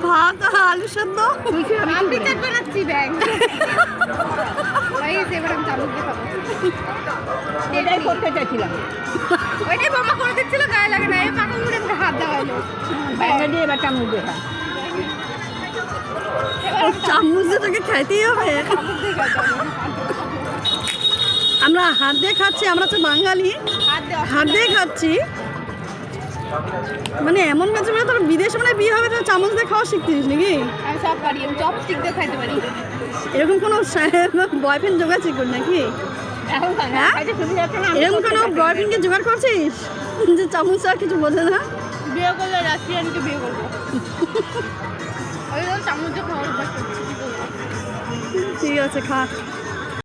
ভাত আলু সেদ্ধ আমি চাট বানাচ্ছি ব্যাগ এবার আমি চামচ দিয়ে খাবো। এটাই করতে চাইছিলাম। ওইটাই মামা করে দিচ্ছিল, গায়ে লাগে না, এই পাকা মুড়ে হাত দেওয়া হলো। ব্যাগে দিয়ে এবার চামচ দিয়ে খা। চামচ দিয়ে তোকে খাইতেই হবে। আমরা হাত দিয়ে খাচ্ছি, আমরা তো বাঙালি, হাত দিয়ে খাচ্ছি। মানে এমন কাছে মানে তোর বিদেশে মানে বিয়ে হবে, তো চামচ দিয়ে খাওয়া শিখতিস নাকি? আমি সব পারি, আমি চপস্টিক দিয়ে খাইতে পারি। এরকম কোনো বয়ফ্রেন্ড জোগাড় করি নাকি? হ্যাঁ, এরকম কোনো বয়ফ্রেন্ডকে জোগাড় করছিস যে চামচ আর কিছু বোঝে না? বিয়ে করলে রাশিয়ানকে বিয়ে করবো। ওই চামচ দিয়ে খাওয়ার অভ্যাস করছি। ঠিক আছে, খা।